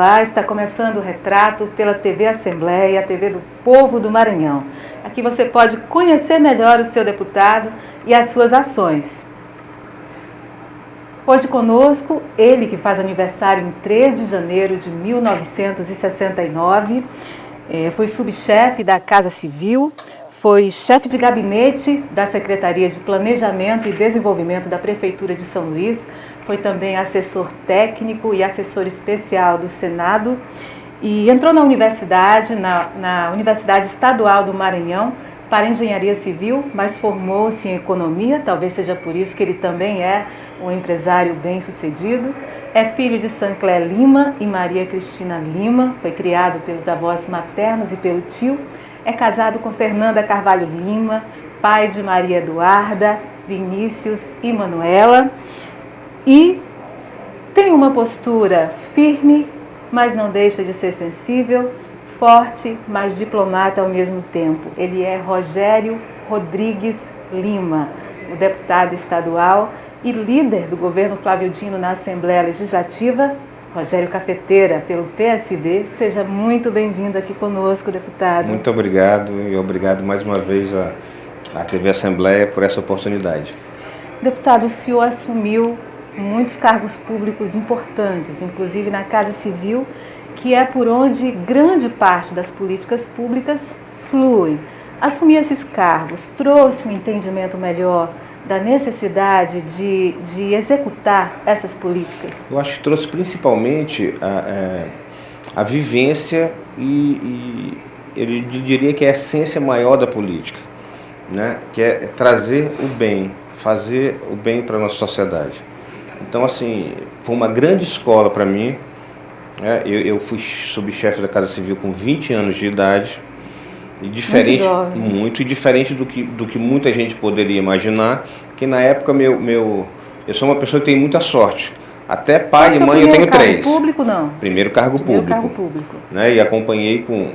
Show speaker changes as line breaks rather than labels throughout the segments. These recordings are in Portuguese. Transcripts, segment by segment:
Olá, está começando o Retrato pela TV Assembleia, a TV do Povo do Maranhão. Aqui você pode conhecer melhor o seu deputado e as suas ações. Hoje conosco, ele que faz aniversário em 3 de janeiro de 1969, foi subchefe da Casa Civil, foi chefe de gabinete da Secretaria de Planejamento e Desenvolvimento da Prefeitura de São Luís, foi também assessor técnico e assessor especial do Senado e entrou na universidade, na Universidade Estadual do Maranhão, para engenharia civil, mas formou-se em economia, talvez seja por isso que ele também é um empresário bem-sucedido. É filho de Sancler Lima e Maria Cristina Lima, foi criado pelos avós maternos e pelo tio. É casado com Fernanda Carvalho Lima, pai de Maria Eduarda, Vinícius e Manuela. E tem uma postura firme, mas não deixa de ser sensível, forte, mas diplomata ao mesmo tempo. Ele é Rogério Rodrigues Lima, o deputado estadual e líder do governo Flávio Dino na Assembleia Legislativa. Rogério Cafeteira, pelo PSB. Seja muito bem-vindo aqui conosco, deputado.
Muito obrigado e obrigado mais uma vez à TV Assembleia por essa oportunidade.
Deputado, o senhor assumiu muitos cargos públicos importantes, inclusive na Casa Civil, que é por onde grande parte das políticas públicas flui. Assumir esses cargos trouxe um entendimento melhor da necessidade de executar essas políticas?
Eu acho que trouxe principalmente a vivência e eu diria que é a essência maior da política, né? Que é trazer o bem, fazer o bem para a nossa sociedade. Então, assim, foi uma grande escola para mim. Eu fui subchefe da Casa Civil com 20 anos de idade. E diferente, muito diferente do que muita gente poderia imaginar, que na época eu sou uma pessoa que tem muita sorte. Até pai e mãe eu tenho 3.
Primeiro cargo público, não?
Primeiro cargo público.
Cargo público.
Né? E acompanhei com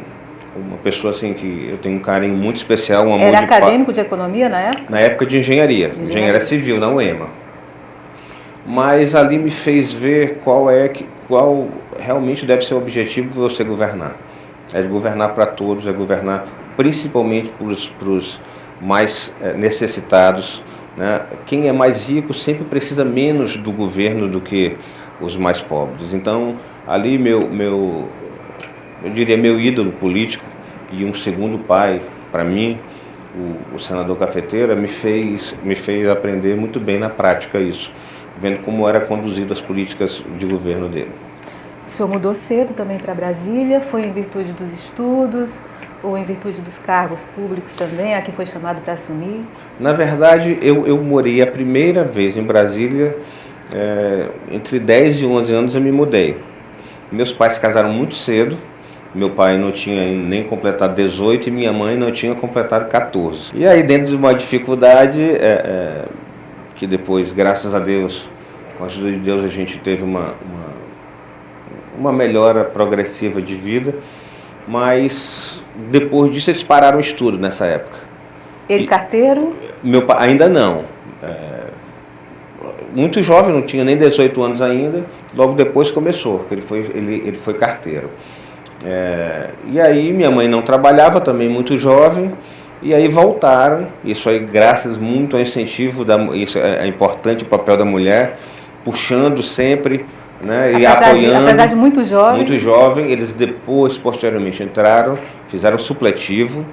uma pessoa assim que eu tenho um carinho muito especial, um amor
Era acadêmico de economia na época?
Na época de engenharia civil, na UEMA. Mas ali me fez ver qual realmente deve ser o objetivo de você governar. É de governar para todos, é governar principalmente para os mais necessitados. Né? Quem é mais rico sempre precisa menos do governo do que os mais pobres. Então, ali eu diria meu ídolo político e um segundo pai para mim, o senador Cafeteira, me fez aprender muito bem na prática isso, vendo como era conduzido as políticas de governo dele.
O senhor mudou cedo também para Brasília, foi em virtude dos estudos ou em virtude dos cargos públicos também, a que foi chamado para assumir?
Na verdade, eu morei a primeira vez em Brasília, entre 10 e 11 anos eu me mudei. Meus pais se casaram muito cedo, meu pai não tinha nem completado 18 e minha mãe não tinha completado 14. E aí, dentro de uma dificuldade, que depois, graças a Deus, com a ajuda de Deus, a gente teve uma melhora progressiva de vida, mas depois disso eles pararam o estudo nessa época.
Ele carteiro?
Meu pai ainda não. Muito jovem, não tinha nem 18 anos ainda, logo depois começou, ele foi carteiro. E aí minha mãe não trabalhava, também muito jovem, e aí voltaram, isso aí graças muito ao incentivo, isso é importante o papel da mulher, puxando sempre, né, e apoiando.
Apesar de muito jovem.
Muito jovem, eles depois, posteriormente, entraram, fizeram supletivo,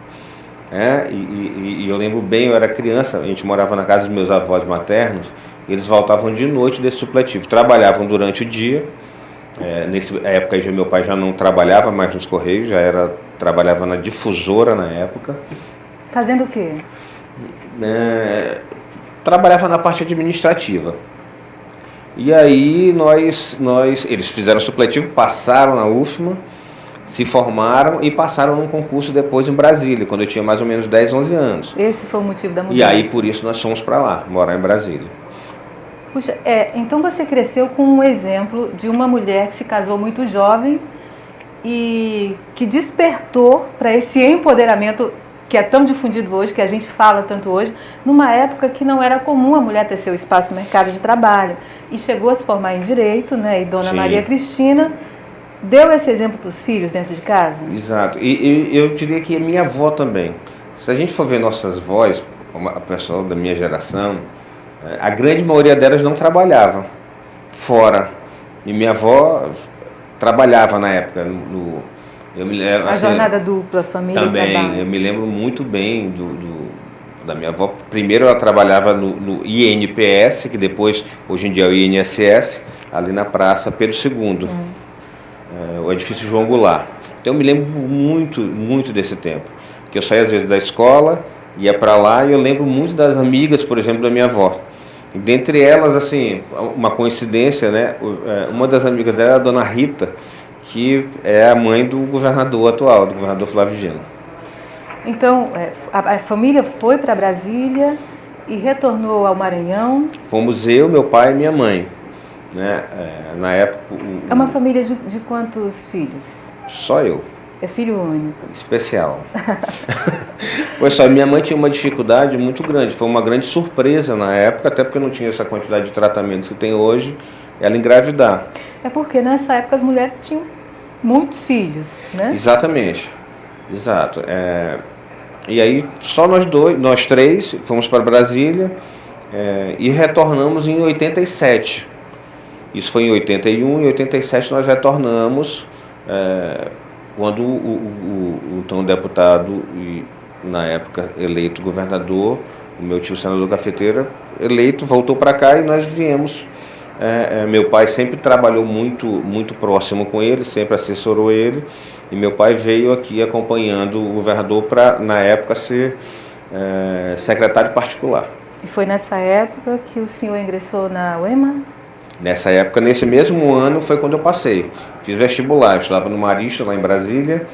e eu lembro bem, eu era criança, a gente morava na casa dos meus avós maternos, e eles voltavam de noite desse supletivo, trabalhavam durante o dia. Nessa época meu pai já não trabalhava mais nos Correios, trabalhava na difusora na época.
Fazendo o quê?
Trabalhava na parte administrativa. E aí eles fizeram supletivo, passaram na UFMA, se formaram e passaram num concurso depois em Brasília, quando eu tinha mais ou menos 10, 11 anos.
Esse foi o motivo da mudança.
E aí por isso nós fomos para lá, morar em Brasília.
Puxa, então você cresceu com um exemplo de uma mulher que se casou muito jovem e que despertou para esse empoderamento que é tão difundido hoje, que a gente fala tanto hoje, numa época que não era comum a mulher ter seu espaço no mercado de trabalho. E chegou a se formar em Direito, né? E Dona
Sim.
Maria Cristina deu esse exemplo para os filhos dentro de casa?
Exato. E eu diria que a minha avó também. Se a gente for ver nossas vós, a pessoa da minha geração, a grande maioria delas não trabalhava fora. E minha avó trabalhava na época. Eu me lembro,
A
assim,
jornada dupla, família
também,
e trabalho.
eu me lembro muito bem da minha avó. Primeiro ela trabalhava no INPS, que depois, hoje em dia é o INSS, ali na Praça Pedro II, o edifício João Goulart. Então eu me lembro muito, muito desse tempo. Que eu saía às vezes da escola, ia para lá e eu lembro muito das amigas, por exemplo, da minha avó. E dentre elas, assim, uma coincidência, né? Uma das amigas dela é a dona Rita, que é a mãe do governador atual, do governador Flávio Dino.
Então, a família foi para Brasília e retornou ao Maranhão.
Fomos eu, meu pai e minha mãe. Né? Na época...
É uma família de quantos filhos?
Só eu.
É filho único.
Especial. Pois só, minha mãe tinha uma dificuldade muito grande. Foi uma grande surpresa na época, até porque não tinha essa quantidade de tratamentos que tem hoje, ela engravidar.
É porque nessa época as mulheres tinham muitos filhos, né?
Exatamente. Exato. E aí só nós três, fomos para Brasília e retornamos em 87. Isso foi em 81, em 87 nós retornamos, quando o então deputado e na época eleito governador, o meu tio senador Cafeteira, eleito, voltou para cá e nós viemos. Meu pai sempre trabalhou muito, muito próximo com ele, sempre assessorou ele, e meu pai veio aqui acompanhando o governador para, na época, ser secretário particular.
E foi nessa época que o senhor ingressou na UEMA?
Nessa época, nesse mesmo ano, foi quando eu passei. Fiz vestibular, eu estudava no Marista, lá em Brasília,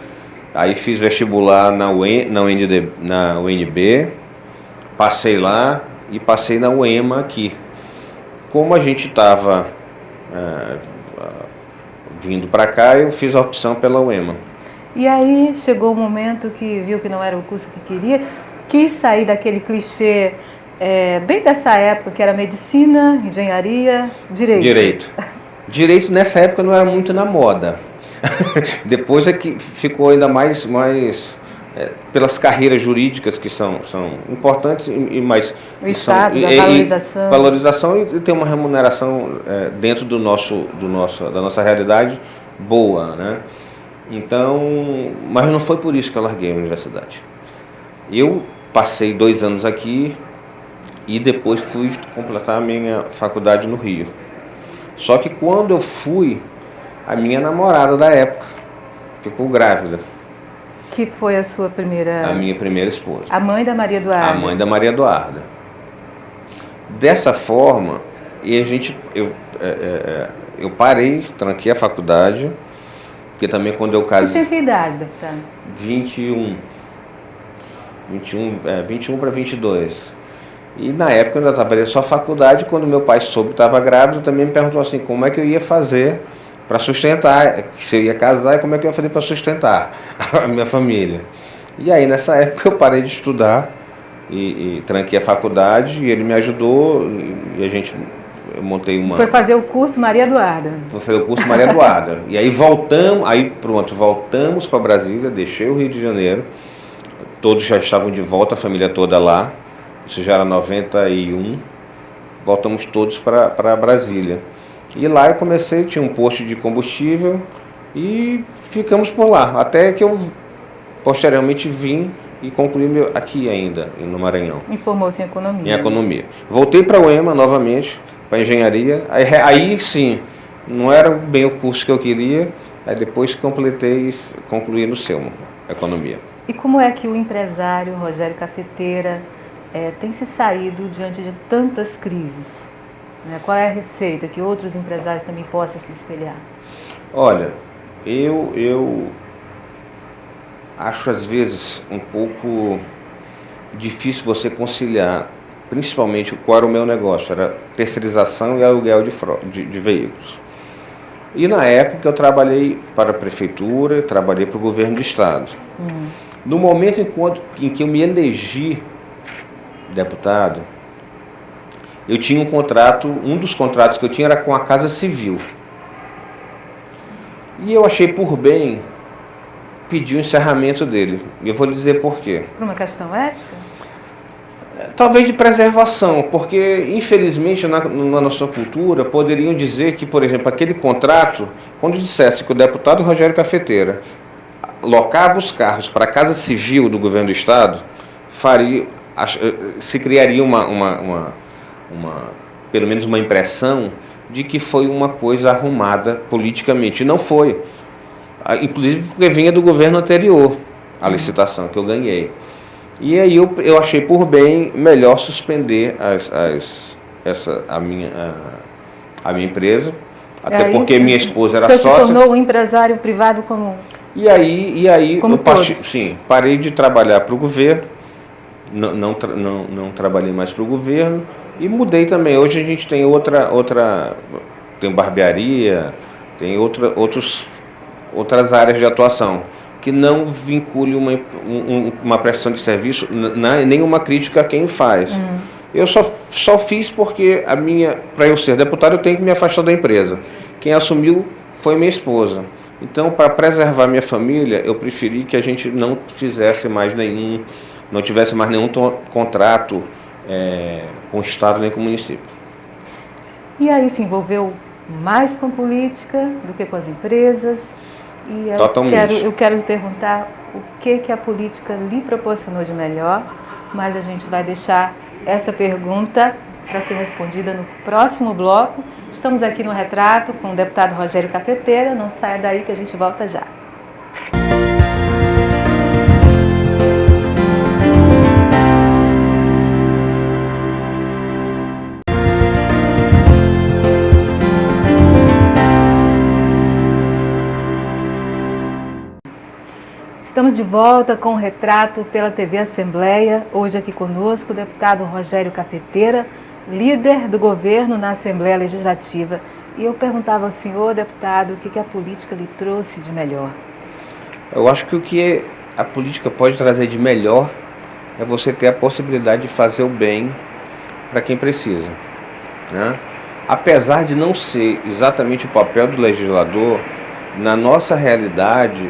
aí fiz vestibular na UNB, passei lá e passei na UEMA aqui. Como a gente estava vindo para cá, eu fiz a opção pela UEMA.
E aí chegou o momento que viu que não era o curso que queria, quis sair daquele clichê bem dessa época, que era medicina, engenharia, direito.
Direito nessa época não era muito na moda. Depois é que ficou ainda mais pelas carreiras jurídicas que são importantes e mais...
O status, a valorização.
Valorização e ter uma remuneração dentro da nossa realidade boa, né? Então, mas não foi por isso que eu larguei a universidade. Eu passei 2 anos aqui e depois fui completar a minha faculdade no Rio. Só que quando eu fui, a minha namorada da época ficou grávida.
Que foi a sua primeira...
A minha primeira esposa.
A mãe da Maria Eduarda.
A mãe da Maria Eduarda. Dessa forma, eu parei, tranquei a faculdade, porque também quando eu casei...
Você tinha que idade, deputado?
21 para 22. E na época eu ainda estava só faculdade, quando meu pai soube que estava grávido, também me perguntou assim, como é que eu ia fazer para sustentar, se eu ia casar e como é que eu ia fazer para sustentar a minha família. E aí nessa época eu parei de estudar e tranquei a faculdade e ele me ajudou e eu montei uma...
Foi fazer o curso Maria Eduarda.
Foi fazer o curso Maria Eduarda. E aí voltamos para Brasília, deixei o Rio de Janeiro, todos já estavam de volta, a família toda lá, isso já era 91, voltamos todos para Brasília. E lá eu comecei, tinha um posto de combustível e ficamos por lá, até que eu posteriormente vim e concluí aqui ainda, no Maranhão.
E formou-se em economia.
Em economia. Voltei para a UEMA novamente, para engenharia, aí sim, não era bem o curso que eu queria, aí depois completei e concluí no SELMA, economia.
E como é que o empresário Rogério Cafeteira tem se saído diante de tantas crises? Qual é a receita que outros empresários também possam se espelhar?
Olha, eu acho às vezes um pouco difícil você conciliar, principalmente qual era o meu negócio, era terceirização e aluguel de veículos. E na época eu trabalhei para a prefeitura, trabalhei para o governo do estado. No momento em que eu me elegi deputado, eu tinha um dos contratos que eu tinha era com a Casa Civil. E eu achei por bem pedir o encerramento dele. E eu vou lhe dizer por quê.
Por uma questão ética?
Talvez de preservação, porque infelizmente na nossa cultura poderiam dizer que, por exemplo, aquele contrato, quando dissesse que o deputado Rogério Cafeteira locava os carros para a Casa Civil do Governo do Estado, se criaria pelo menos uma impressão de que foi uma coisa arrumada politicamente. E não foi. Inclusive porque vinha do governo anterior, a licitação que eu ganhei. E aí eu achei por bem melhor suspender a minha empresa, até porque minha esposa era sócia.
Você se tornou um empresário privado comum?
E aí
como
parei de trabalhar para o governo, não trabalhei mais para o governo e mudei também. Hoje a gente tem tem barbearia, tem outras áreas de atuação que não vincule uma prestação de serviço, nenhuma crítica a quem faz. Eu só fiz porque para eu ser deputado eu tenho que me afastar da empresa. Quem assumiu foi minha esposa. Então, para preservar minha família, eu preferi que a gente não tivesse mais nenhum contrato com o Estado nem com o município.
E aí se envolveu mais com política do que com as empresas? E eu quero lhe perguntar o que a política lhe proporcionou de melhor, mas a gente vai deixar essa pergunta para ser respondida no próximo bloco. Estamos aqui no Retrato com o deputado Rogério Cafeteira. Não saia daí que a gente volta já. Estamos de volta com o Retrato pela TV Assembleia. Hoje aqui conosco o deputado Rogério Cafeteira, líder do governo na Assembleia Legislativa. E eu perguntava ao senhor, deputado, o que a política lhe trouxe de melhor?
Eu acho que o que a política pode trazer de melhor é você ter a possibilidade de fazer o bem para quem precisa, né? Apesar de não ser exatamente o papel do legislador, na nossa realidade,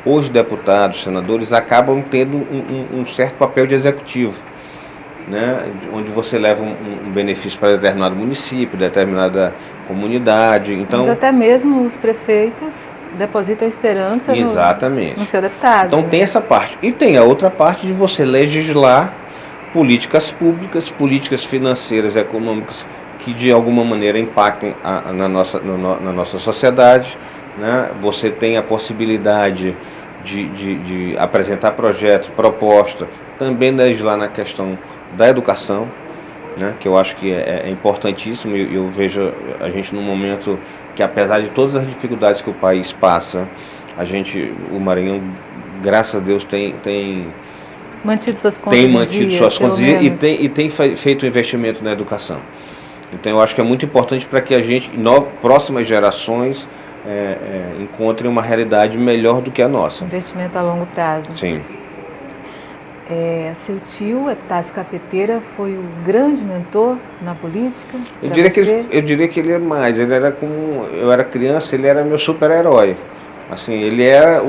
os deputados, senadores, acabam tendo um certo papel de executivo, né? Onde você leva um benefício para determinado município, determinada comunidade. Então,
onde até mesmo os prefeitos depositam esperança no seu deputado.
Então tem essa parte. E tem a outra parte de você legislar políticas públicas, políticas financeiras e econômicas que de alguma maneira impactem na nossa sociedade, né? Você tem a possibilidade de apresentar projetos, propostas, também legislar na questão da educação, né? Que eu acho que é importantíssimo. Eu vejo a gente num momento que, apesar de todas as dificuldades que o país passa, o Maranhão, graças a Deus, tem
mantido suas contas
e tem feito um investimento na educação. Então eu acho que é muito importante para que a gente, próximas gerações, encontrem uma realidade melhor do que a nossa.
Investimento a longo prazo.
Sim.
Seu tio, Epitácio Cafeteira, foi o grande mentor na política?
Eu diria que ele é mais. Ele era eu era criança, ele era meu super-herói. Assim, ele era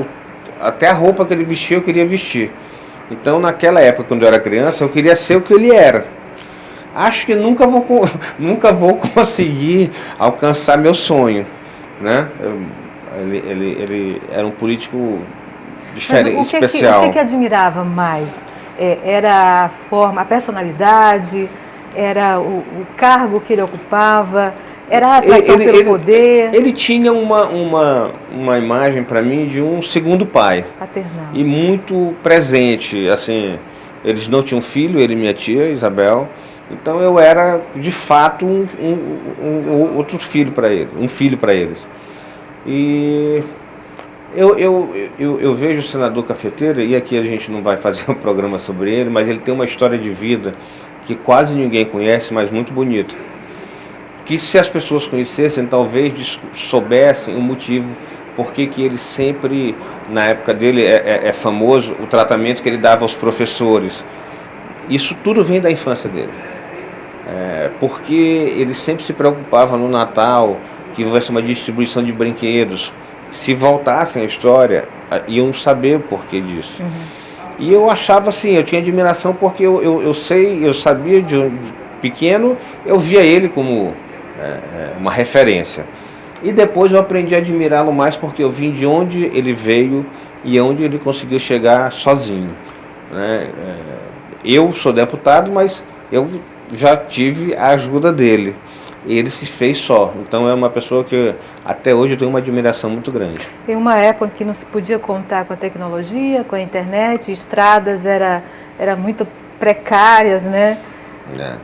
até a roupa que ele vestia, eu queria vestir. Então, naquela época, quando eu era criança, eu queria ser o que ele era. Acho que nunca vou conseguir alcançar meu sonho, né? Ele era um político diferente, especial.
O que admirava mais? Era a forma, a personalidade, era o cargo que ele ocupava, era a atração pelo poder?
Ele tinha uma imagem para mim de um segundo pai.
Paternal.
E muito presente, assim, eles não tinham filho, ele e minha tia, Isabel. Então eu era, de fato, outro filho para eles, um filho para eles. E eu vejo o senador Cafeteira, e aqui a gente não vai fazer um programa sobre ele, mas ele tem uma história de vida que quase ninguém conhece, mas muito bonita. Que se as pessoas conhecessem, talvez soubessem o motivo por que ele sempre, na época dele, é famoso o tratamento que ele dava aos professores. Isso tudo vem da infância dele. Porque ele sempre se preocupava no Natal, que vai ser uma distribuição de brinquedos. Se voltassem a história, iam saber o porquê disso. E eu achava assim, eu tinha admiração porque eu sabia de pequeno, eu via ele como uma referência. E depois eu aprendi a admirá-lo mais porque eu vim de onde ele veio e onde ele conseguiu chegar sozinho, né? Eu sou deputado, mas eu já tive a ajuda dele. Ele se fez só. Então é uma pessoa que até hoje eu tenho uma admiração muito grande.
Em uma época que não se podia contar com a tecnologia, com a internet, estradas eram muito precárias, né?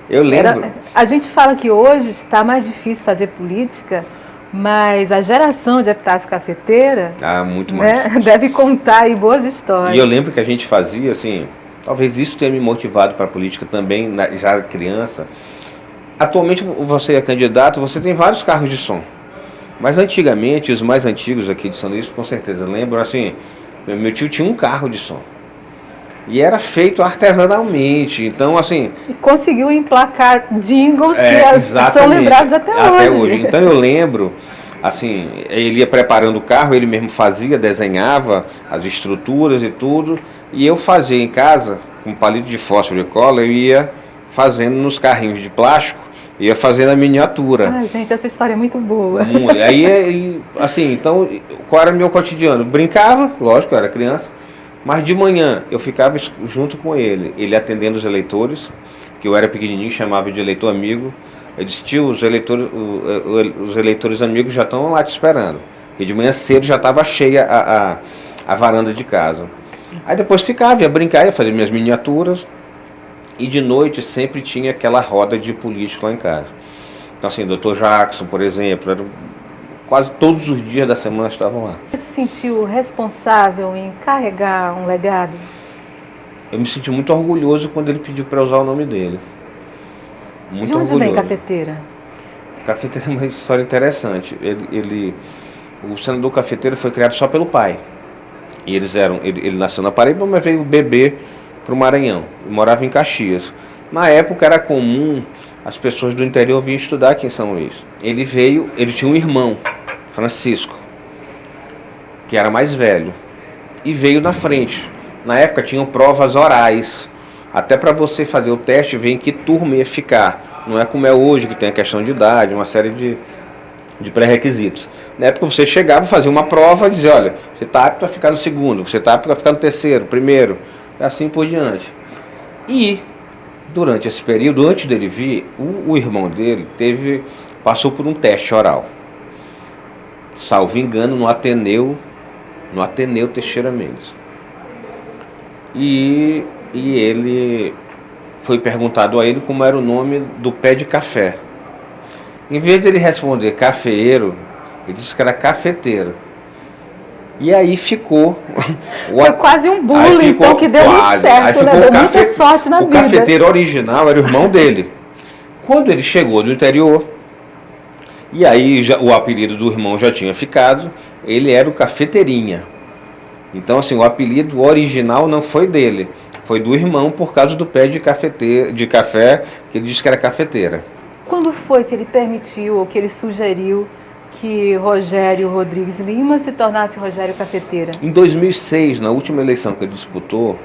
Eu lembro.
A gente fala que hoje está mais difícil fazer política, mas a geração de Epitácio Cafeteira
muito mais,
né, deve contar aí boas histórias.
E eu lembro que a gente fazia assim, talvez isso tenha me motivado para a política também, já criança. Atualmente você é candidato, você tem vários carros de som. Mas antigamente, os mais antigos aqui de São Luís, com certeza, lembro assim, meu tio tinha um carro de som. E era feito artesanalmente, então assim...
E conseguiu emplacar jingles que são lembrados até hoje.
Então eu lembro, assim, ele ia preparando o carro, ele mesmo fazia, desenhava as estruturas e tudo, e eu fazia em casa, com palito de fósforo e cola, eu ia fazendo nos carrinhos de plástico, ia fazendo a miniatura.
Ai, gente, essa história é muito boa.
Aí, assim, então, qual era o meu cotidiano? Brincava, lógico, eu era criança, mas de manhã eu ficava junto com ele atendendo os eleitores, que eu era pequenininho, chamava de eleitor amigo. Eu disse, tio, os eleitores amigos já estão lá te esperando. E de manhã cedo já estava cheia a varanda de casa. Aí depois ficava, ia brincar, ia fazer minhas miniaturas. E de noite sempre tinha aquela roda de político lá em casa. Então assim, Dr. Jackson, por exemplo, quase todos os dias da semana estavam lá.
Você se sentiu responsável em carregar um legado?
Eu me senti muito orgulhoso quando ele pediu para usar o nome dele. Muito
de onde
orgulhoso.
vem Cafeteira?
Cafeteira é uma história interessante. O senador Cafeteira foi criado só pelo pai. E ele nasceu na Paraíba, mas veio bebê para o Maranhão. E morava em Caxias. Na época era comum as pessoas do interior virem estudar aqui em São Luís. Ele tinha um irmão, Francisco, que era mais velho, e veio na frente. Na época tinham provas orais, até para você fazer o teste, ver em que turma ia ficar. Não é como é hoje, que tem a questão de idade, uma série de pré-requisitos. Na época você chegava, fazia uma prova e dizia, olha, você está apto a ficar no segundo, você está apto a ficar no terceiro, primeiro, e assim por diante. E durante esse período, antes dele vir, o irmão dele passou por um teste oral. Salvo engano, no Ateneu Teixeira Mendes. E ele foi perguntado a ele como era o nome do pé de café. Em vez de ele responder cafeeiro, ele disse que era cafeteiro. E aí ficou...
Foi quase um bullying, então, que deu muito certo, né? Deu muita sorte na vida.
O cafeteiro original era o irmão dele. Quando ele chegou do interior, e aí o apelido do irmão já tinha ficado, ele era o Cafeteirinha. Então, assim, o apelido original não foi dele, foi do irmão por causa do pé de café, que ele disse que era cafeteira.
Quando foi que ele permitiu, ou que ele sugeriu que Rogério Rodrigues Lima se tornasse Rogério Cafeteira?
Em 2006, na última eleição que ele disputou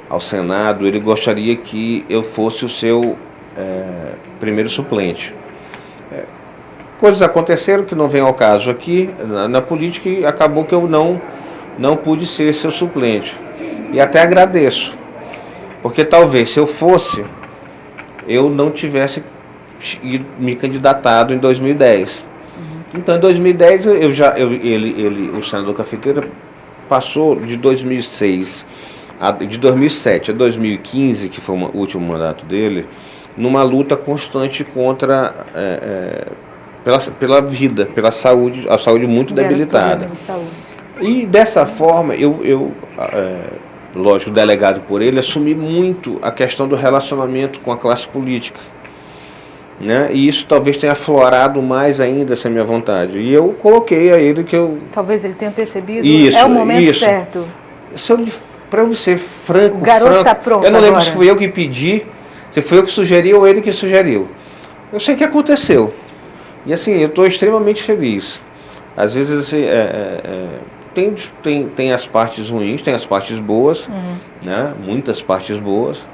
ao Senado, ele gostaria que eu fosse o seu primeiro suplente. Coisas aconteceram que não vem ao caso aqui na política e acabou que eu não pude ser seu suplente. E até agradeço, porque talvez se eu fosse, eu não tivesse me candidatado em 2010. Então, em 2010, o senador Cafeteira passou de 2007 a 2015, que foi o último mandato dele, numa luta constante pela vida, pela saúde, a saúde muito debilitada.
De saúde.
E dessa forma, lógico, delegado por ele, assumi muito a questão do relacionamento com a classe política. Né? E isso talvez tenha aflorado mais ainda essa minha vontade. E eu coloquei a ele que eu...
Talvez ele tenha percebido,
isso,
é o momento certo.
Para eu ser franco,
o garoto está pronto.
Eu não lembro
agora.
se fui eu que pedi, se foi eu que sugeri ou ele que sugeriu. Eu sei que aconteceu. E assim, eu estou extremamente feliz. Às vezes assim, tem as partes ruins, tem as partes boas, né? Muitas partes boas,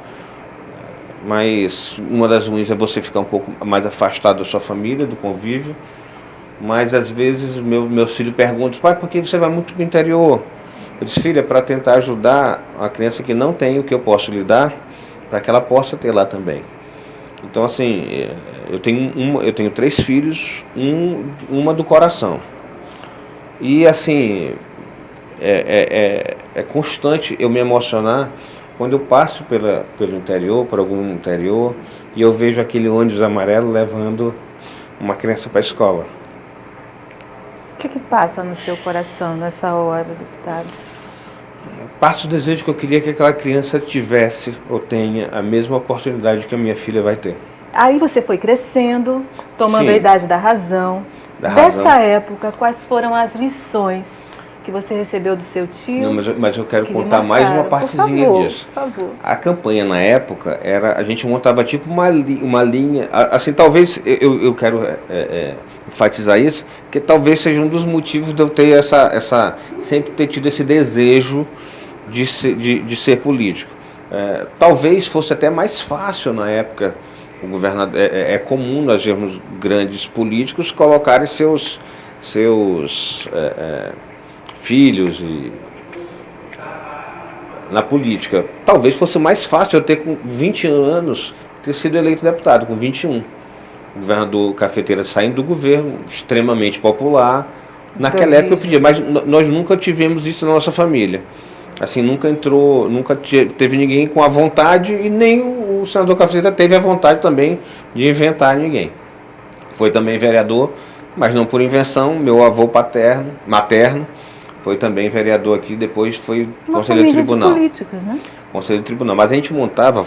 mas uma das ruins é você ficar um pouco mais afastado da sua família, do convívio. Mas às vezes meus filhos perguntam: pai, por que você vai muito para o interior? Eu disse: filha, para tentar ajudar a criança que não tem o que eu posso lhe dar, para que ela possa ter lá também. Então assim, eu tenho 3 filhos, uma do coração. E assim, é constante eu me emocionar quando eu passo pelo interior, por algum interior, e eu vejo aquele ônibus amarelo levando uma criança para a escola.
O que passa no seu coração nessa hora, deputado?
Passa o desejo que eu queria que aquela criança tivesse ou tenha a mesma oportunidade que a minha filha vai ter.
Aí você foi crescendo, tomando a idade da razão. Dessa época, quais foram as lições que você recebeu do seu tio?
Não, mas eu quero contar mais uma partezinha disso.
Por favor.
A campanha na época a gente montava tipo uma linha, assim, talvez eu quero enfatizar isso, que talvez seja um dos motivos de eu ter sempre ter tido esse desejo de ser político. Talvez fosse até mais fácil na época. O governador, é comum nós vermos grandes políticos colocarem seus filhos na política. Talvez fosse mais fácil eu ter com 20 anos ter sido eleito deputado, com 21. O governador Cafeteira saindo do governo, extremamente popular. Naquela época eu pedia, mas nós nunca tivemos isso na nossa família. Assim, nunca teve ninguém com a vontade, e nem o senador Cafeteira teve a vontade também de inventar ninguém. Foi também vereador, mas não por invenção. Meu avô materno foi também vereador aqui, depois foi conselheiro de tribunal.
De políticos, né?
Conselheiro de tribunal. Mas a gente montava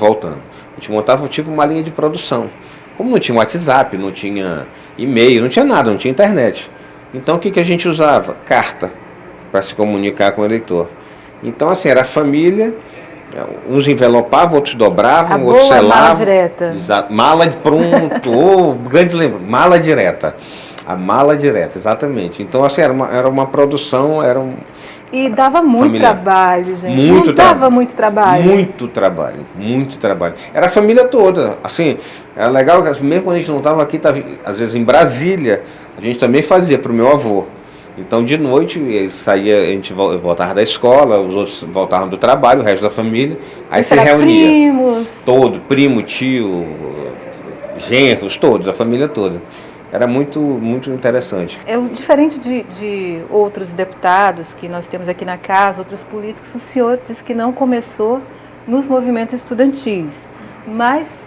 tipo uma linha de produção. Como não tinha WhatsApp, não tinha e-mail, não tinha nada, não tinha internet. Então o que a gente usava? Carta, para se comunicar com o eleitor. Então assim, era a família, uns envelopavam, outros dobravam, outros selavam.
Mala direta.
Exato. Grande lembro, mala direta. A mala direta, exatamente. Então assim, era uma produção,
E dava muito trabalho, gente.
Dava
muito trabalho.
Muito trabalho. Era a família toda. Assim, era legal que mesmo quando a gente não estava aqui, às vezes em Brasília, a gente também fazia para o meu avô. Então de noite ele saía, a gente voltava da escola, os outros voltavam do trabalho, o resto da família, aí se reunia.
Primos.
Primo, tio, genros, todos, a família toda. Era muito, muito interessante.
Diferente de outros deputados que nós temos aqui na casa, outros políticos, o senhor disse que não começou nos movimentos estudantis, mas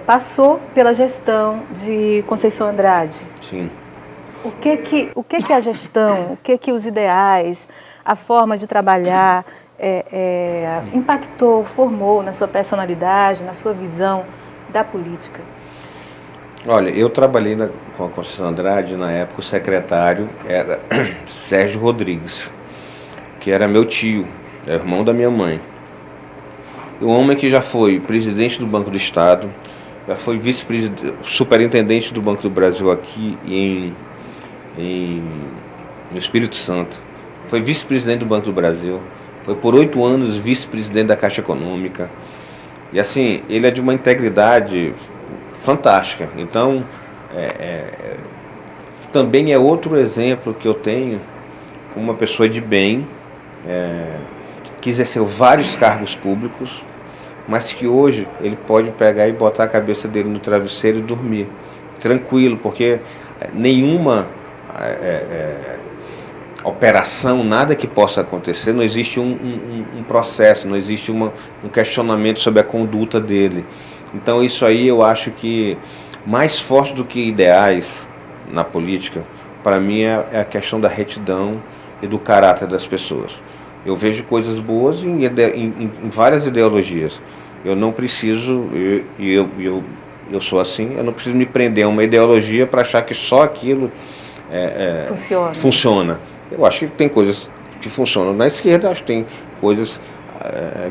passou pela gestão de Conceição Andrade.
Sim.
O que a gestão, o que os ideais, a forma de trabalhar impactou, formou na sua personalidade, na sua visão da política?
Olha, eu trabalhei com a Conceição Andrade, na época o secretário era Sérgio Rodrigues, que era meu tio, é irmão da minha mãe. Um homem que já foi presidente do Banco do Estado, já foi superintendente do Banco do Brasil aqui no Espírito Santo, foi vice-presidente do Banco do Brasil, foi por 8 anos vice-presidente da Caixa Econômica. E assim, ele é de uma integridade fantástica. Então, também é outro exemplo que eu tenho como uma pessoa de bem, que exerceu vários cargos públicos, mas que hoje ele pode pegar e botar a cabeça dele no travesseiro e dormir tranquilo, porque nenhuma operação, nada que possa acontecer, não existe um processo, não existe um questionamento sobre a conduta dele. Então isso aí eu acho que mais forte do que ideais na política, para mim é a questão da retidão e do caráter das pessoas. Eu vejo coisas boas em várias ideologias. Eu não preciso, eu sou assim, eu não preciso me prender a uma ideologia para achar que só aquilo funciona. Eu acho que tem coisas que funcionam na esquerda, acho que tem coisas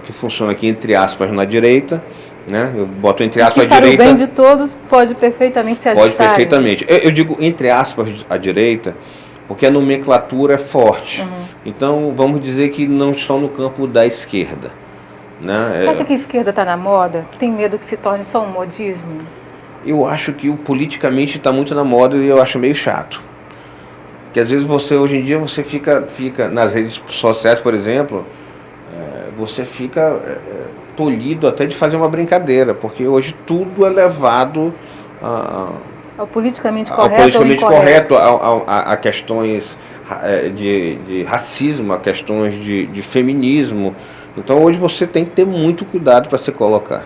que funcionam aqui, entre aspas, na direita, né? Eu boto entre aspas a
para
direita.
o bem de todos pode perfeitamente se ajustar.
Pode perfeitamente. Eu digo entre aspas a direita, porque a nomenclatura é forte. Então, vamos dizer que não estão no campo da esquerda. Né?
Você acha que a esquerda está na moda? Tem medo que se torne só um modismo?
Eu acho que o politicamente está muito na moda e eu acho meio chato. Porque às vezes hoje em dia, você fica nas redes sociais, por exemplo, você fica tolhido até de fazer uma brincadeira, porque hoje tudo é levado
ao politicamente
ao
correto
politicamente
ou incorreto.
correto, a questões de racismo, a questões de feminismo. Então hoje você tem que ter muito cuidado para se colocar.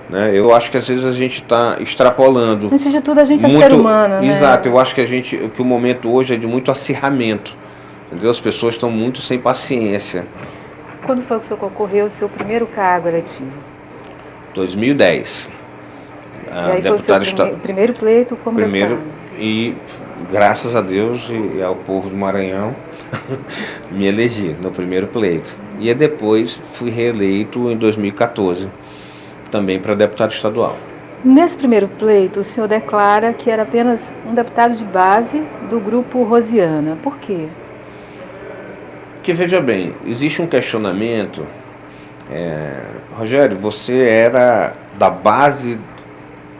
Né? Eu acho que às vezes a gente está extrapolando.
Antes de tudo, a gente
muito,
é ser humano, né?
Exato, eu acho que o momento hoje é de muito acirramento. Entendeu? As pessoas estão muito sem paciência.
Quando foi que o senhor concorreu ao seu primeiro cargo eletivo?
2010.
E aí foi o seu primeiro pleito como deputado?
E graças a Deus e ao povo do Maranhão, me elegi no primeiro pleito. E depois fui reeleito em 2014, também para deputado estadual.
Nesse primeiro pleito, o senhor declara que era apenas um deputado de base do grupo Rosiana. Por quê?
Porque, veja bem, existe um questionamento. Rogério, você era da base,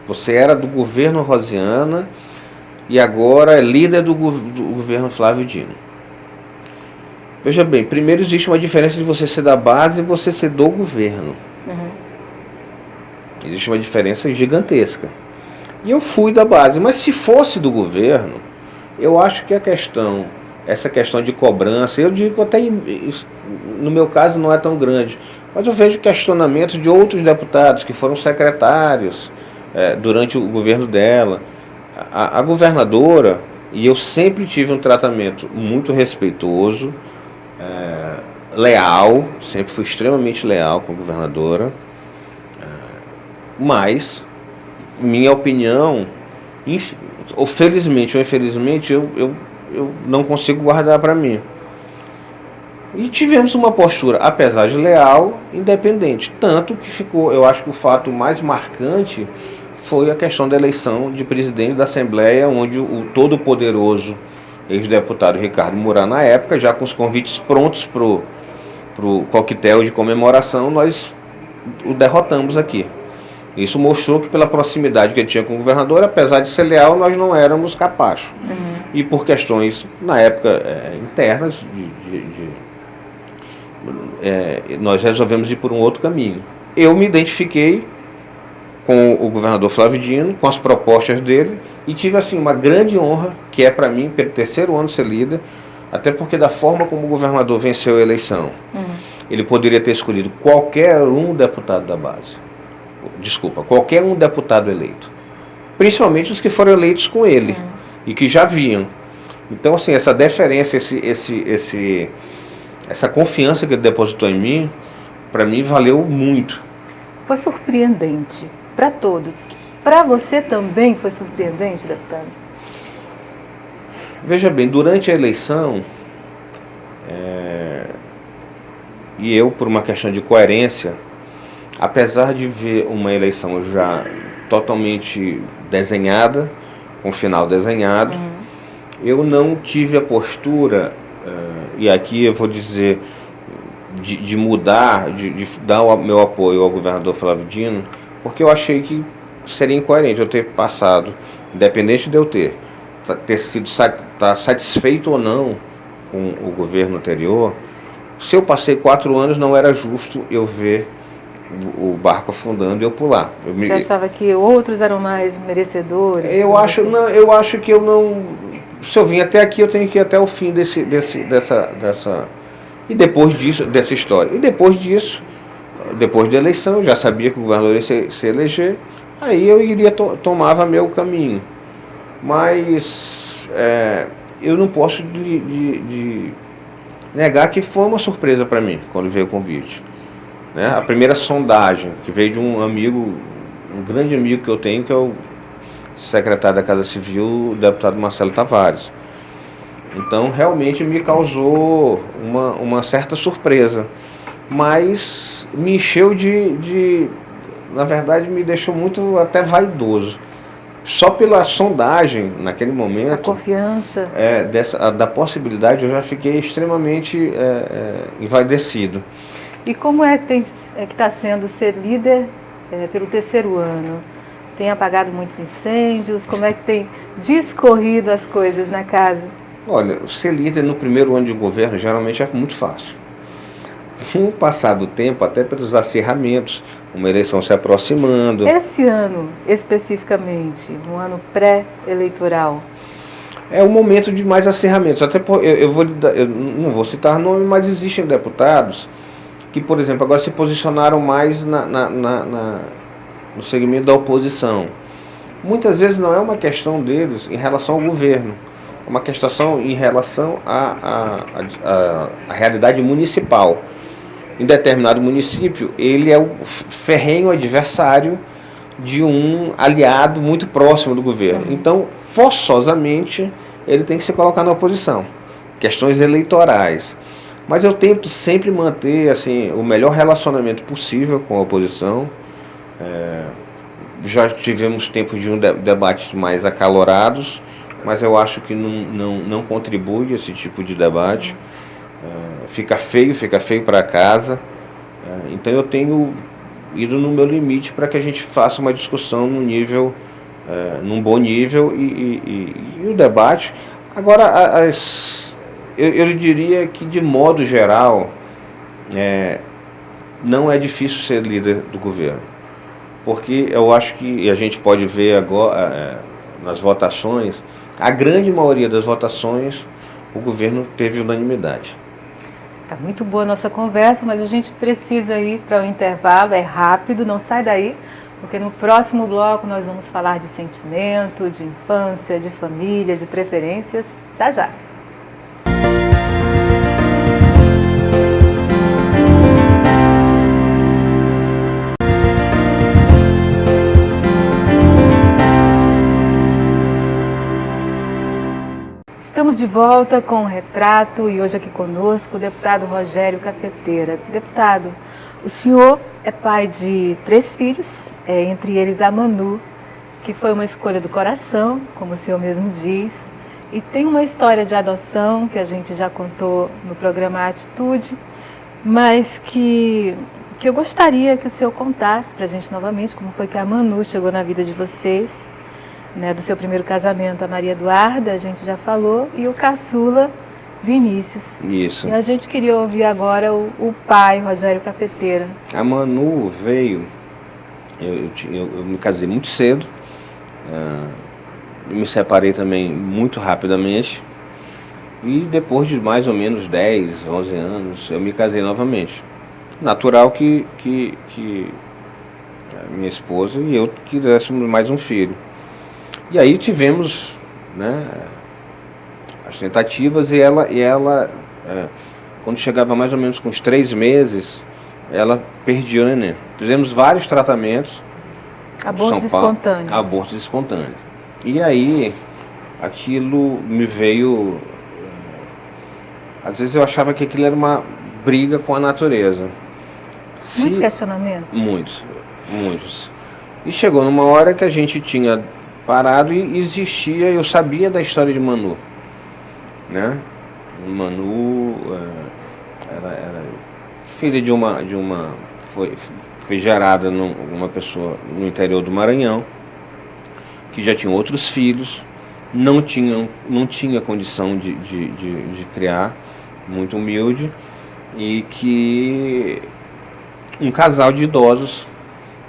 você era do governo Rosiana e agora é líder do governo Flávio Dino. Veja bem, primeiro existe uma diferença de você ser da base e você ser do governo. Existe uma diferença gigantesca. E eu fui da base, mas se fosse do governo, eu acho que essa questão de cobrança, eu digo até, no meu caso não é tão grande, mas eu vejo questionamentos de outros deputados que foram secretários durante o governo dela. A governadora, e eu sempre tive um tratamento muito respeitoso, leal, sempre fui extremamente leal com a governadora, mas, minha opinião, ou felizmente ou infelizmente, eu não consigo guardar para mim. E tivemos uma postura, apesar de leal, independente. Tanto que ficou, eu acho que o fato mais marcante foi a questão da eleição de presidente da Assembleia, onde o todo-poderoso ex-deputado Ricardo Murat, na época, já com os convites prontos para o coquetel de comemoração, nós o derrotamos aqui. Isso mostrou que pela proximidade que ele tinha com o governador, apesar de ser leal, nós não éramos capazes. E por questões, na época, internas, nós resolvemos ir por um outro caminho. Eu me identifiquei com o governador Flávio Dino, com as propostas dele, e tive assim uma grande honra, que é para mim, pelo terceiro ano ser líder, até porque da forma como o governador venceu a eleição, ele poderia ter escolhido qualquer um deputado da base. Desculpa, qualquer um deputado eleito. Principalmente os que foram eleitos com ele e que já vinham. Então, assim, essa deferência, essa confiança que ele depositou em mim, para mim valeu muito.
Foi surpreendente para todos. Para você também foi surpreendente, deputado?
Veja bem, durante a eleição, e eu, por uma questão de coerência, apesar de ver uma eleição já totalmente desenhada, com o final desenhado, eu não tive a postura, e aqui eu vou dizer, de mudar, de dar o meu apoio ao governador Flávio Dino, porque eu achei que seria incoerente eu ter passado, independente de eu ter sido satisfeito ou não com o governo anterior. Se eu passei 4 anos, não era justo eu ver o barco afundando e eu pular.
Você achava que outros eram mais merecedores?
Eu acho que eu não... Se eu vim até aqui, eu tenho que ir até o fim dessa... E depois disso, dessa história. E depois disso, depois da eleição, eu já sabia que o governador ia se eleger, aí eu iria tomava meu caminho. Mas eu não posso de negar que foi uma surpresa para mim, quando veio o convite. Né? A primeira sondagem, que veio de um amigo, um grande amigo que eu tenho, que é o secretário da Casa Civil, o deputado Marcelo Tavares. Então, realmente me causou uma certa surpresa, mas me encheu de na verdade, me deixou muito até vaidoso. Só pela sondagem, naquele momento...
A confiança.
Da possibilidade, eu já fiquei extremamente envaidecido.
E como é que está sendo ser líder pelo terceiro ano? Tem apagado muitos incêndios? Como é que tem discorrido as coisas na casa?
Olha, ser líder no primeiro ano de governo geralmente é muito fácil. Com o passar do tempo, até pelos acirramentos, uma eleição se aproximando.
Esse ano, especificamente, um ano pré-eleitoral?
É o momento de mais acirramentos. Até eu não vou citar nome, mas existem deputados que, por exemplo, agora se posicionaram mais no segmento da oposição. Muitas vezes não é uma questão deles em relação ao governo, é uma questão em relação à realidade municipal. Em determinado município, ele é o ferrenho adversário de um aliado muito próximo do governo. Então, forçosamente, ele tem que se colocar na oposição. Questões eleitorais. Mas eu tento sempre manter assim, o melhor relacionamento possível com a oposição. Já tivemos tempos de debates mais acalorados, mas eu acho que não contribui esse tipo de debate. Fica feio para casa. Então eu tenho ido no meu limite para que a gente faça uma discussão num bom nível e o debate. Agora, eu diria que de modo geral não é difícil ser líder do governo, porque eu acho que a gente pode ver agora nas votações, a grande maioria das votações o governo teve unanimidade.
Tá muito boa a nossa conversa, mas a gente precisa ir para o intervalo, é rápido, não sai daí, porque no próximo bloco nós vamos falar de sentimento, de infância, de família, de preferências, já já. Estamos de volta com o Retrato e hoje aqui conosco o deputado Rogério Cafeteira. Deputado, o senhor é pai de 3 filhos, entre eles a Manu, que foi uma escolha do coração, como o senhor mesmo diz, e tem uma história de adoção que a gente já contou no programa Atitude, mas que eu gostaria que o senhor contasse para a gente novamente como foi que a Manu chegou na vida de vocês. Do seu primeiro casamento, a Maria Eduarda, a gente já falou, e o caçula, Vinícius.
Isso.
E a gente queria ouvir agora o pai, Rogério Cafeteira.
A Manu veio, eu me casei muito cedo, me separei também muito rapidamente, e depois de mais ou menos 10, 11 anos, eu me casei novamente. Natural que a minha esposa e eu quiséssemos mais um filho. E aí tivemos as tentativas e ela quando chegava mais ou menos com uns 3 meses, ela perdia o neném. Fizemos vários tratamentos.
Abortos espontâneos.
Abortos espontâneos. E aí, aquilo me veio... Às vezes eu achava que aquilo era uma briga com a natureza.
Muitos questionamentos?
Muitos. E chegou numa hora que a gente tinha parado e existia, eu sabia da história de Manu, Manu era filha de uma foi gerada uma pessoa no interior do Maranhão, que já tinha outros filhos, não tinha condição de criar, muito humilde, e que um casal de idosos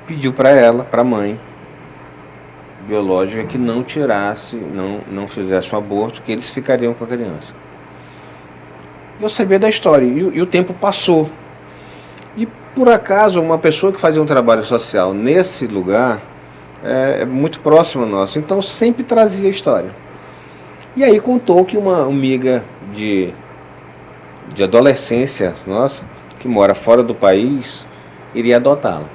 pediu para ela, para a mãe biológica, que não tirasse, não fizesse um aborto, que eles ficariam com a criança. Eu sabia da história e o tempo passou. E por acaso uma pessoa que fazia um trabalho social nesse lugar é muito próxima nossa, então sempre trazia a história. E aí contou que uma amiga de adolescência nossa, que mora fora do país, iria adotá-la.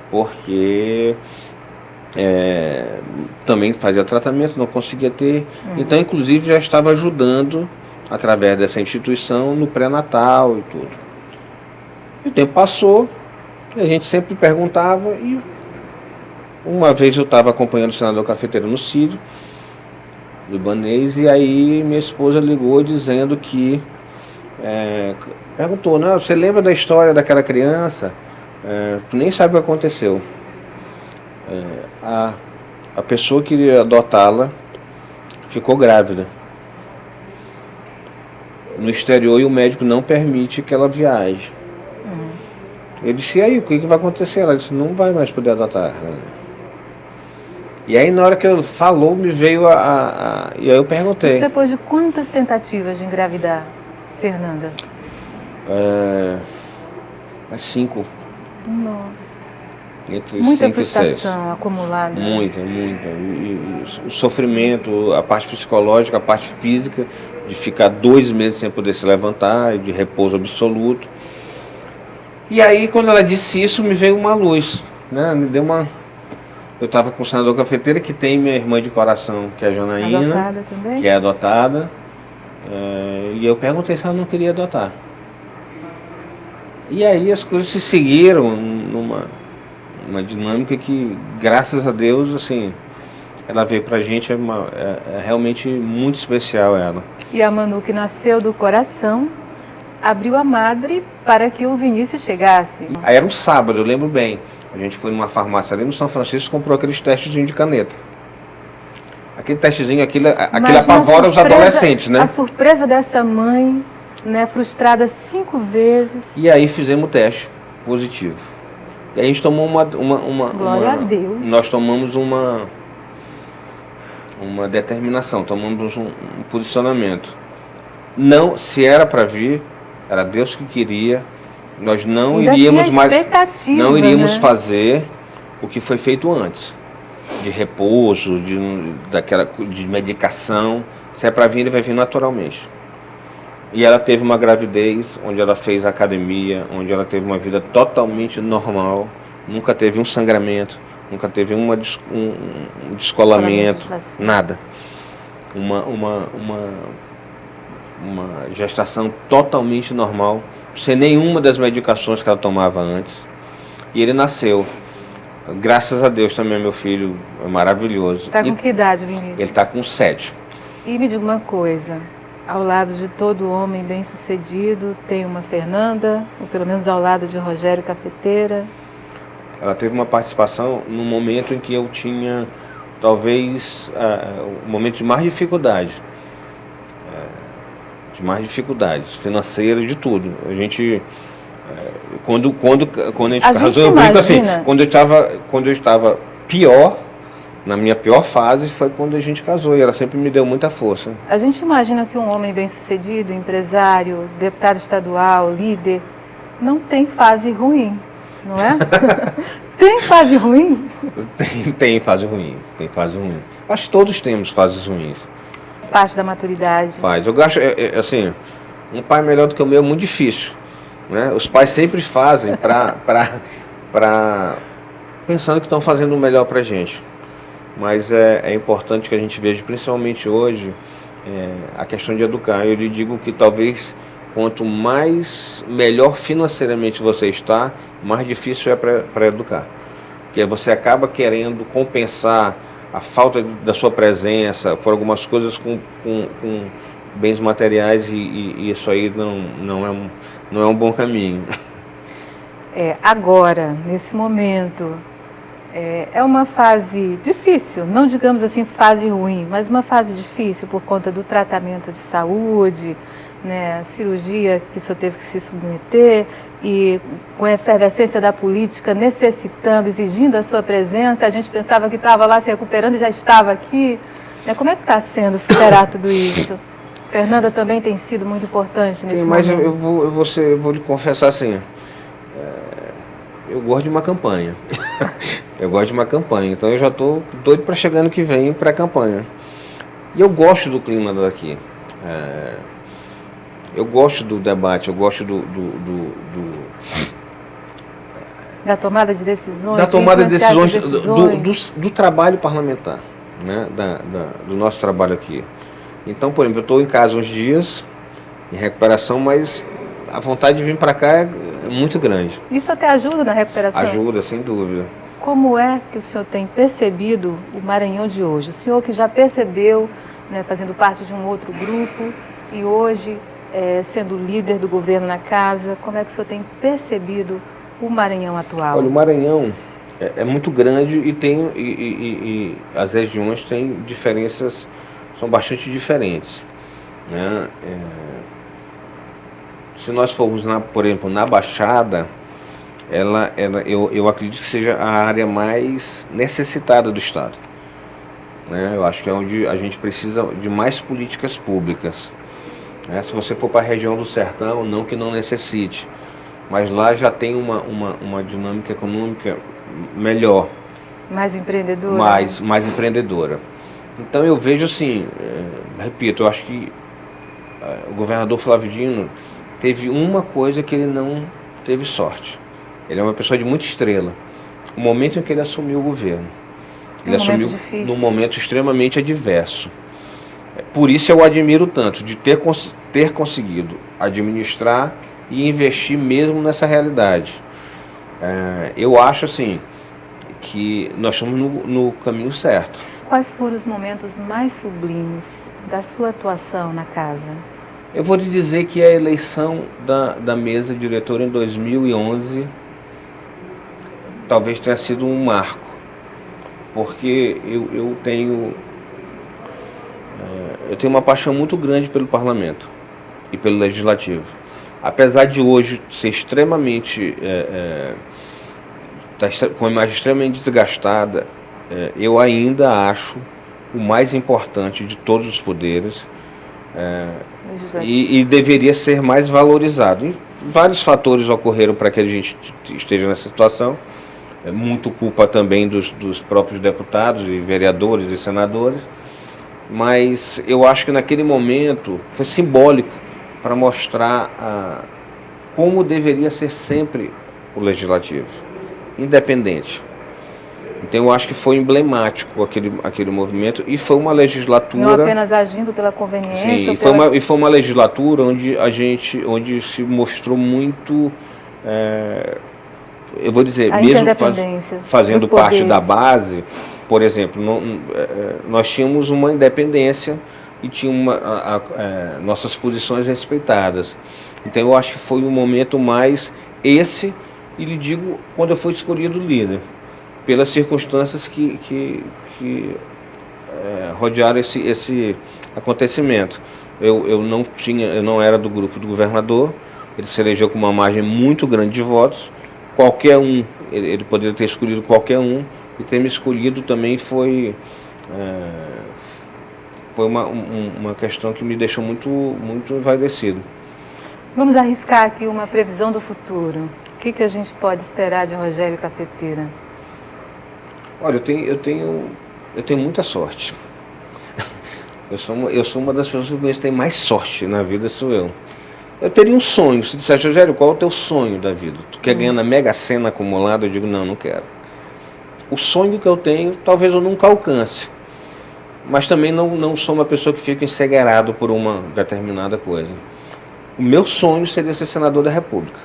Porque também fazia tratamento, não conseguia ter. Então, inclusive, já estava ajudando, através dessa instituição, no pré-natal e tudo. E o tempo passou, E a gente sempre perguntava, e uma vez eu estava acompanhando o senador Cafeteiro no Sírio, libanês, e aí minha esposa ligou dizendo que, perguntou, não, você lembra da história daquela criança? Tu nem sabe o que aconteceu. A pessoa que iria adotá-la ficou grávida no exterior e o médico não permite que ela viaje. Eu disse, e aí, o que vai acontecer? Ela disse, não vai mais poder adotar. E aí na hora que ele falou, me veio e aí eu perguntei.
Isso depois de quantas tentativas de engravidar, Fernanda?
5.
Nossa.
Entre
muita
5 e 6.
frustração acumulada.
Muita. E o sofrimento, a parte psicológica, a parte física, de ficar 2 meses sem poder se levantar, de repouso absoluto. E aí, quando ela disse isso, me veio uma luz, né? Me deu uma... Eu estava com o senador Cafeteiro, que tem minha irmã de coração, que é a Janaína.
Adotada também?
Que é adotada. E eu perguntei se ela não queria adotar. E aí as coisas se seguiram numa dinâmica que, graças a Deus, assim, ela veio pra gente, é realmente muito especial ela.
E a Manu, que nasceu do coração, abriu a madre para que o Vinícius chegasse.
Aí era um sábado, eu lembro bem. A gente foi numa farmácia ali no São Francisco e comprou aqueles testezinhos de caneta. Aquele testezinho, aquilo apavora os adolescentes, né?
A surpresa dessa mãe, né, frustrada 5 vezes.
E aí fizemos o teste positivo. E aí a gente tomou
Glória a Deus.
Nós tomamos uma determinação, tomamos um posicionamento. Não, se era para vir, era Deus que queria. Nós não iríamos fazer o que foi feito antes, de repouso, de medicação. Se é para vir, ele vai vir naturalmente. E ela teve uma gravidez onde ela fez academia, onde ela teve uma vida totalmente normal, nunca teve um sangramento, nunca teve um descolamento, nada. Uma gestação totalmente normal, sem nenhuma das medicações que ela tomava antes. E ele nasceu. Graças a Deus também, meu filho é maravilhoso.
Está com que idade, Vinícius?
Ele está com 7.
E me diga uma coisa, ao lado de todo homem bem-sucedido, tem uma Fernanda, ou pelo menos ao lado de Rogério Cafeteira.
Ela teve uma participação no momento em que eu tinha, talvez, o momento de mais dificuldade. De mais dificuldades financeiras, de tudo. A gente, quando a gente casou, eu brinco assim, quando eu estava pior, na minha pior fase, foi quando a gente casou, e ela sempre me deu muita força.
A gente imagina que um homem bem-sucedido, empresário, deputado estadual, líder, não tem fase ruim, não é? Tem fase ruim?
Tem fase ruim. Acho que todos temos fases ruins.
Faz parte da maturidade.
Faz. Eu acho, assim, um pai melhor do que o meu é muito difícil, né? Os pais sempre fazem pensando que estão fazendo o melhor para a gente. Mas é importante que a gente veja, principalmente hoje, a questão de educar. Eu lhe digo que talvez quanto melhor financeiramente você está, mais difícil é para educar. Porque você acaba querendo compensar a falta da sua presença por algumas coisas com bens materiais, e isso aí não é um bom caminho.
Agora, nesse momento, é uma fase difícil, não digamos assim fase ruim, mas uma fase difícil por conta do tratamento de saúde, né, a cirurgia que o senhor teve que se submeter, e com a efervescência da política necessitando, exigindo a sua presença. A gente pensava que estava lá se recuperando e já estava aqui. Como é que está sendo superar tudo isso? Fernanda também tem sido muito importante nesse momento.
Mas eu vou lhe confessar assim, eu gosto de uma campanha. Então eu já estou doido para chegar ano que vem para a campanha. E eu gosto do clima daqui. Eu gosto do debate, eu gosto
da tomada de decisões,
do trabalho parlamentar, né? Do nosso trabalho aqui. Então, por exemplo, eu estou em casa uns dias, em recuperação, mas a vontade de vir para cá é muito grande.
Isso até ajuda na recuperação?
Ajuda, sem dúvida.
Como é que o senhor tem percebido o Maranhão de hoje? O senhor que já percebeu, né, fazendo parte de um outro grupo e hoje sendo líder do governo na casa, como é que o senhor tem percebido o Maranhão atual?
Olha, o Maranhão é muito grande e as regiões têm diferenças, são bastante diferentes, né? Se nós formos, por exemplo, na Baixada, eu acredito que seja a área mais necessitada do Estado, né? Eu acho que é onde a gente precisa de mais políticas públicas, né? Se você for para a região do Sertão, não que não necessite, mas lá já tem uma dinâmica econômica melhor.
Mais empreendedora?
Mais empreendedora. Então eu vejo assim, repito, eu acho que o governador Flávio Dino teve uma coisa que ele não teve sorte. Ele é uma pessoa de muita estrela. O momento em que ele assumiu o governo, ele assumiu num momento extremamente adverso. Por isso eu o admiro tanto, de ter conseguido administrar e investir mesmo nessa realidade. Eu acho assim que nós estamos no caminho certo.
Quais foram os momentos mais sublimes da sua atuação na casa?
Eu vou lhe dizer que a eleição da mesa diretora em 2011 talvez tenha sido um marco, porque eu tenho uma paixão muito grande pelo parlamento e pelo legislativo. Apesar de hoje ser extremamente, com a imagem extremamente desgastada, eu ainda acho o mais importante de todos os poderes e deveria ser mais valorizado. E vários fatores ocorreram para que a gente esteja nessa situação. Muito culpa também dos próprios deputados e vereadores e senadores, mas eu acho que naquele momento foi simbólico para mostrar como deveria ser sempre o legislativo, independente. Então eu acho que foi emblemático aquele movimento e foi uma legislatura...
Não apenas agindo pela conveniência...
Sim, e foi uma legislatura onde se mostrou muito, eu vou dizer, mesmo fazendo parte da base, por exemplo, nós tínhamos uma independência e tinha nossas posições respeitadas. Então eu acho que foi um momento mais esse, e lhe digo, quando eu fui escolhido líder, pelas circunstâncias que rodearam esse acontecimento. Eu não era do grupo do governador, ele se elegeu com uma margem muito grande de votos, qualquer um, ele poderia ter escolhido qualquer um, e ter me escolhido também foi uma questão que me deixou muito envaidecido.
Vamos arriscar aqui uma previsão do futuro. O que a gente pode esperar de Rogério Cafeteira?
Olha, eu tenho muita sorte. Eu sou uma das pessoas que tem mais sorte na vida, sou eu. Eu teria um sonho. Se dissesse, Rogério, qual é o teu sonho da vida? Tu quer ganhar na Mega Sena acumulada? Eu digo, não quero. O sonho que eu tenho, talvez eu nunca alcance. Mas também não sou uma pessoa que fica encegueirado por uma determinada coisa. O meu sonho seria ser senador da República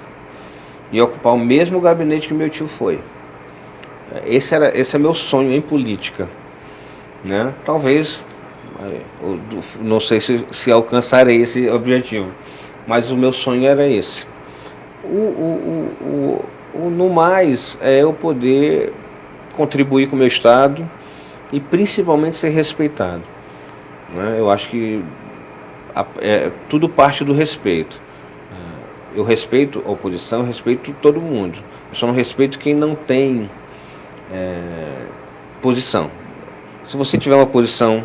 e ocupar o mesmo gabinete que meu tio foi. Esse é meu sonho em política, né? Talvez, não sei se alcançarei esse objetivo, mas o meu sonho era esse. No mais, é eu poder contribuir com o meu Estado e principalmente ser respeitado, né? Eu acho que tudo parte do respeito. Eu respeito a oposição, eu respeito todo mundo. Eu só não respeito quem não tem posição. Se você tiver uma posição,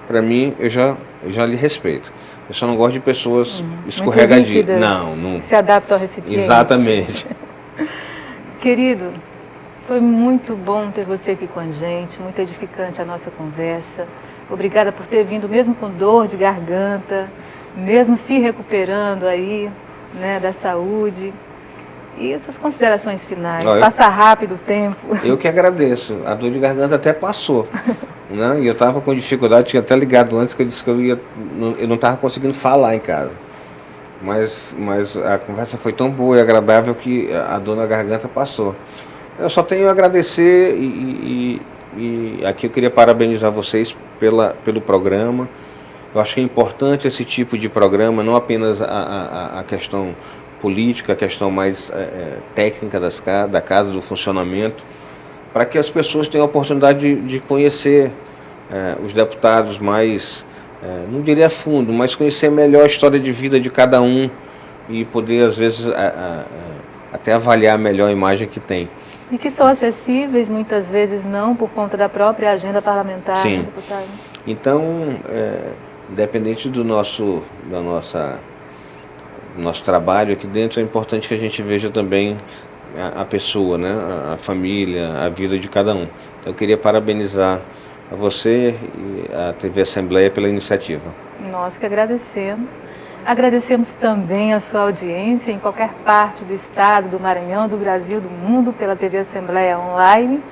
para mim, eu já lhe respeito. Eu só não gosto de pessoas escorregadias. Não.
Se adaptam ao recipiente.
Exatamente.
Querido, foi muito bom ter você aqui com a gente, muito edificante a nossa conversa. Obrigada por ter vindo, mesmo com dor de garganta, mesmo se recuperando aí, né, da saúde. E essas considerações finais, passa rápido o tempo.
Eu que agradeço, a dor de garganta até passou, né? E eu estava com dificuldade, tinha até ligado antes que eu disse que eu não estava conseguindo falar em casa, mas a conversa foi tão boa e agradável que a dor na garganta passou. Eu só tenho a agradecer e aqui eu queria parabenizar vocês pelo programa. Eu acho que é importante esse tipo de programa, não apenas a questão política, a questão mais técnica da casa, do funcionamento, para que as pessoas tenham a oportunidade de conhecer os deputados mais, não diria a fundo, mas conhecer melhor a história de vida de cada um e poder, às vezes, até avaliar melhor a imagem que tem.
E que são acessíveis, muitas vezes não, por conta da própria agenda parlamentar,
Sim.
Né, deputado?
Então, independente do nosso trabalho aqui dentro, é importante que a gente veja também a pessoa, né? A família, a vida de cada um. Então, eu queria parabenizar a você e a TV Assembleia pela iniciativa.
Nós que agradecemos. Agradecemos também a sua audiência em qualquer parte do estado, do Maranhão, do Brasil, do mundo, pela TV Assembleia Online.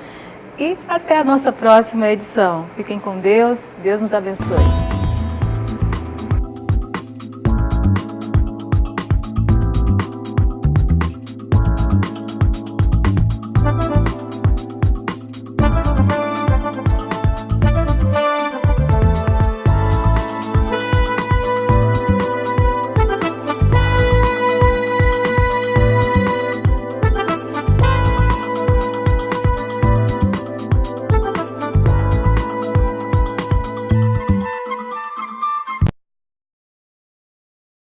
E até a nossa próxima edição. Fiquem com Deus, Deus nos abençoe.